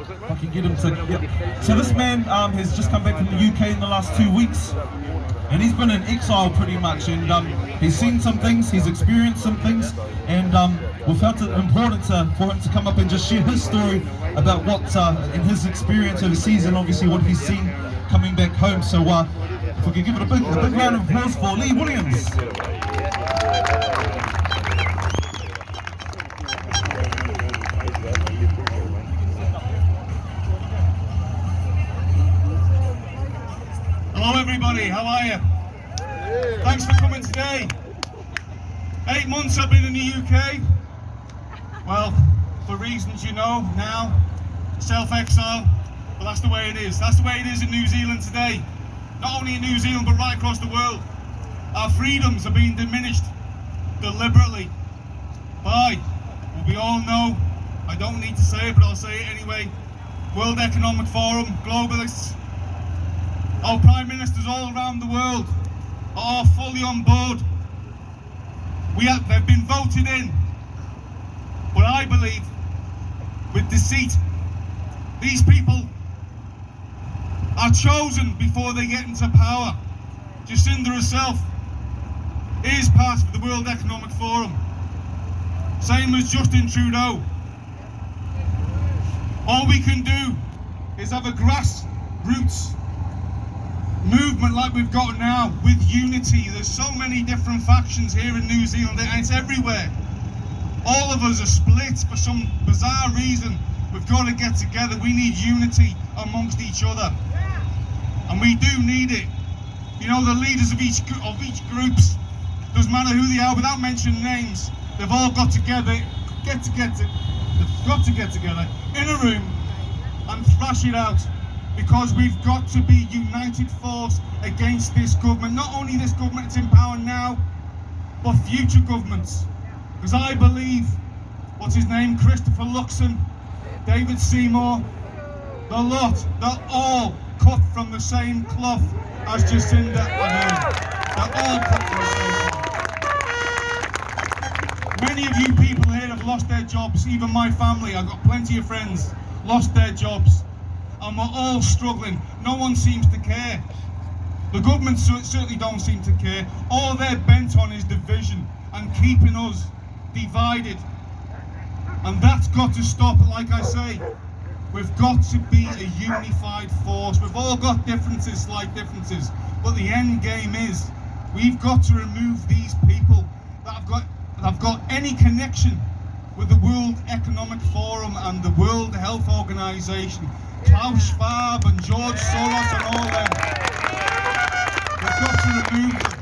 If I can get him to. Yep. So this man has just come back from the UK in the last 2 weeks, and he's been in exile pretty much, and he's seen some things, he's experienced some things, and we felt it important for him to come up and just share his story about what in his experience overseas, and obviously what he's seen coming back home. So if we could give it a big round of applause for Lee Williams. Hello everybody, how are you? Thanks for coming today. 8 months I've been in the UK. Well, for reasons you know now, self-exile, but that's the way it is. That's the way it is in New Zealand today. Not only in New Zealand, but right across the world. Our freedoms are being diminished deliberately by, what we all know, I don't need to say it, but I'll say it anyway, World Economic Forum, globalists. Our prime ministers all around the world are fully on board. They've been voted in, but I believe with deceit. These people are chosen before they get into power. Jacinda herself is part of the World Economic Forum, same as Justin Trudeau. All we can do is have a grassroots movement like we've got now, with unity. There's so many different factions here in New Zealand, and it's everywhere. All of us are split for some bizarre reason. We've got to get together. We need unity amongst each other, and we do need it. You know, the leaders of each groups, doesn't matter who they are, without mentioning names, they've all got together, they've got to get together in a room and thrash it out. Because we've got to be united force against this government. Not only this government that's in power now, but future governments. Because I believe, what's his name, Christopher Luxon, David Seymour, the lot, they're all cut from the same cloth as Jacinda Ardern. They're all cut from the same cloth. Many of you people here have lost their jobs, even my family. I've got plenty of friends, lost their jobs. And we're all struggling. No one seems to care. The government certainly don't seem to care. All they're bent on is division and keeping us divided. And that's got to stop. Like I say, we've got to be a unified force. We've all got differences, slight differences, but the end game is we've got to remove these people that have got any connection with the World Economic Forum and the World Health Organization. Klaus Schwab and George Soros and all them. We've got to remove them.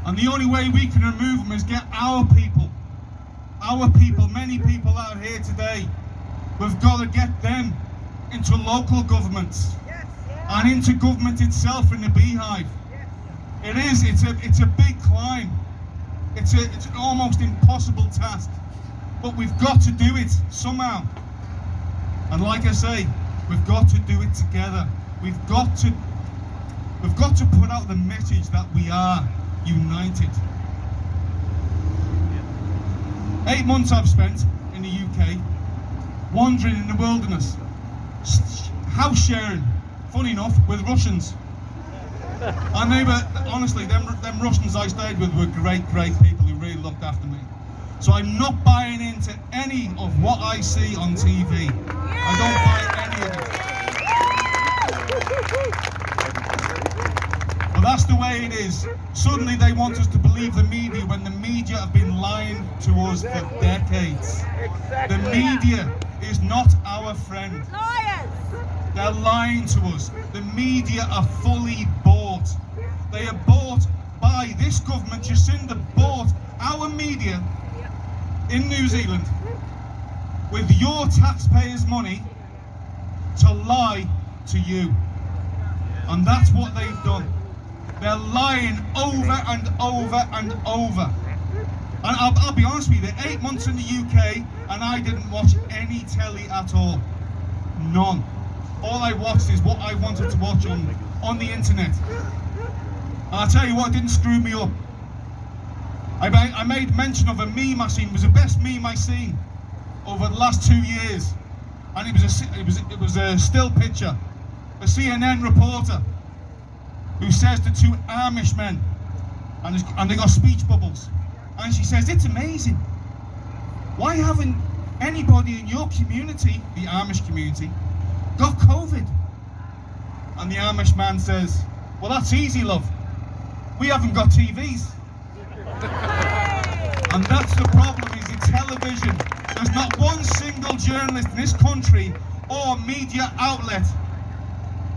And the only way we can remove them is get our people, many people out here today, we've got to get them into local governments and into government itself in the beehive. It's a big climb. It's an almost impossible task, but we've got to do it somehow. And like I say, we've got to do it together. We've got to put out the message that we are united. 8 months I've spent in the UK, wandering in the wilderness, house sharing, funny enough, with Russians. And they were, honestly, them Russians I stayed with were great people who really looked after me. So I'm not buying into any of what I see on TV. I don't buy any of it. But that's the way it is. Suddenly they want us to believe the media when the media have been lying to us for decades. The media is not our friend. They're lying to us. The media are fully bought. They are bought by this government. Jacinda bought our media in New Zealand with your taxpayers' money to lie to you. And that's what they've done. They're lying over and over and over. And I'll be honest with you, they're 8 months in the UK and I didn't watch any telly at all. None. All I watched is what I wanted to watch on the internet. And I'll tell you what, it didn't screw me up. I made mention of a meme I seen. It was the best meme I seen over the last 2 years. and it was a still picture, a CNN reporter who says to two Amish men, and they got speech bubbles, and she says, "It's amazing. Why haven't anybody in your community, the Amish community, got COVID?" And the Amish man says, "Well, that's easy, love. We haven't got TVs." And that's the problem, is in television. There's not one single journalist in this country or media outlet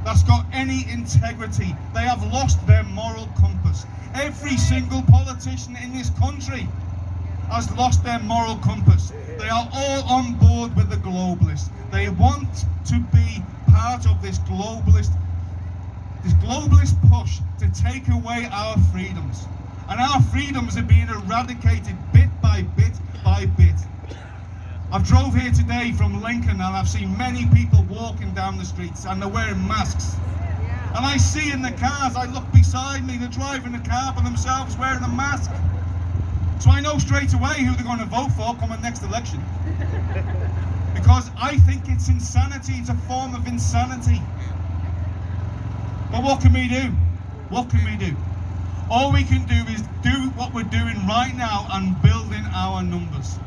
that's got any integrity. They have lost their moral compass. Every single politician in this country has lost their moral compass. They are all on board with the globalists. They want to be part of this globalist push to take away our freedoms. And our freedoms are being eradicated bit by bit by bit. I've drove here today from Lincoln, and I've seen many people walking down the streets, and they're wearing masks. And I see in the cars, I look beside me, they're driving a car for themselves wearing a mask. So I know straight away who they're going to vote for coming next election. Because I think it's insanity, it's a form of insanity. But what can we do? What can we do? All we can do is do what we're doing right now and building our numbers.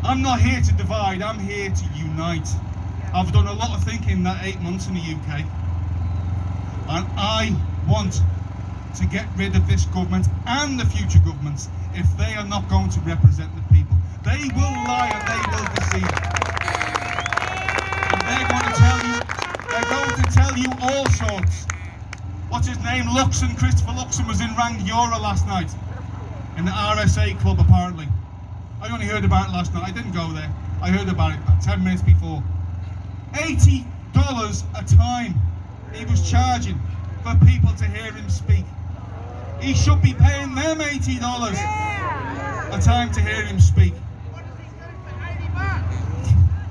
I'm not here to divide, I'm here to unite. I've done a lot of thinking that 8 months in the UK, and I want to get rid of this government and the future governments if they are not going to represent the people. They will lie and they will deceive. And they're going to tell you all sorts. What's his name? Christopher Luxon was in Rangiora last night, in the RSA club apparently. I only heard about it last night, I didn't go there. I heard about it about 10 minutes before. $80 a time he was charging for people to hear him speak. He should be paying them $80 a time to hear him speak.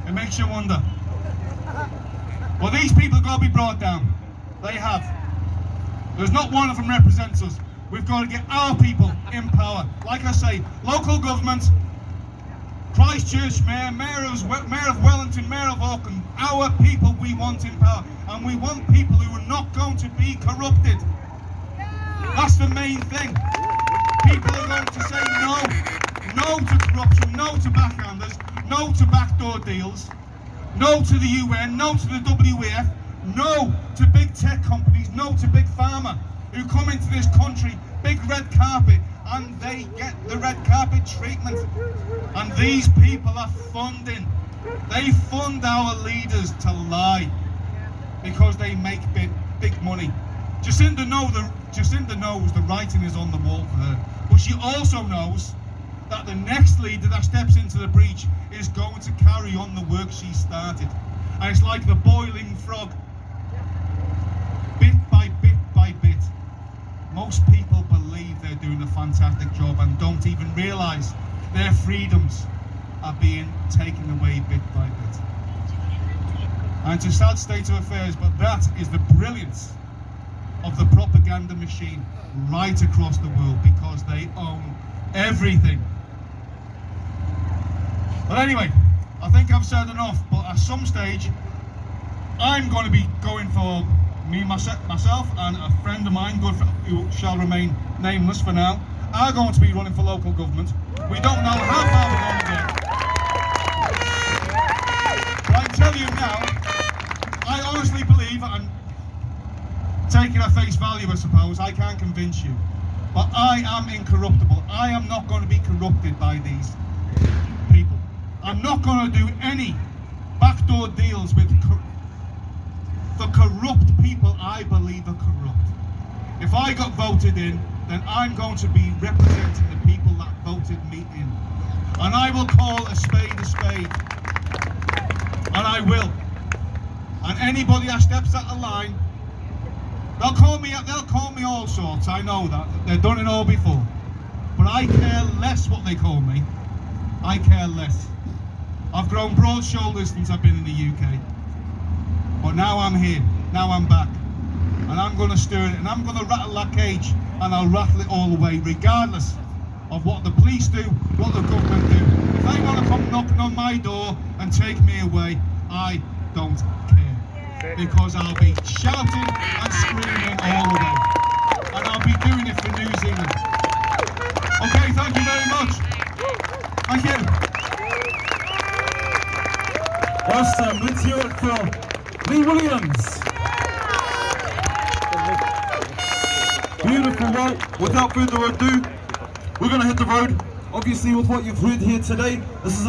It makes you wonder. Well, these people have got to be brought down. They have. There's not one of them represents us. We've got to get our people in power. Like I say, local government, Christchurch Mayor, Mayor of Wellington, Mayor of Auckland, our people we want in power. And we want people who are not going to be corrupted. That's the main thing. People are going to say no to corruption, no to backhanders, no to backdoor deals, no to the UN, no to the WEF, no to big tech companies, no to big pharma who come into this country, big red carpet, and they get the red carpet treatment. And these people are funding. They fund our leaders to lie because they make big money. Jacinda knows the writing is on the wall for her, but she also knows that the next leader that steps into the breach is going to carry on the work she started. And it's like the boiling frog. Bit by bit by bit. Most people believe they're doing a fantastic job and don't even realise their freedoms are being taken away bit by bit. And it's a sad state of affairs, but that is the brilliance of the propaganda machine right across the world, because they own everything. But anyway, I think I've said enough, but at some stage I'm going to be going for myself and a friend of mine, who shall remain nameless for now, are going to be running for local government. We don't know how far we're going to get. But I tell you now, I honestly believe, and take it at face value I suppose, I can't convince you, but I am incorruptible. I am not going to be corrupted by these people. I'm not going to do any backdoor deals with the corrupt people I believe are corrupt. If I got voted in, then I'm going to be representing the people that voted me in. And I will call a spade a spade. And I will. And anybody that steps out of line, they'll call me all sorts, I know that. They've done it all before. But I care less what they call me. I care less. I've grown broad shoulders since I've been in the UK. But now I'm here, now I'm back. And I'm going to stir it, and I'm going to rattle that cage, and I'll rattle it all the way, regardless of what the police do, what the government do. If they want to come knocking on my door and and take me away, I don't care. Because I'll be shouting and screaming all the way. And I'll be doing it for New Zealand. Okay, thank you very much. Thank you. Awesome, let's hear it for Lee Williams. Beautiful. Well, without further ado, we're going to hit the road. Obviously, with what you've heard here today, this is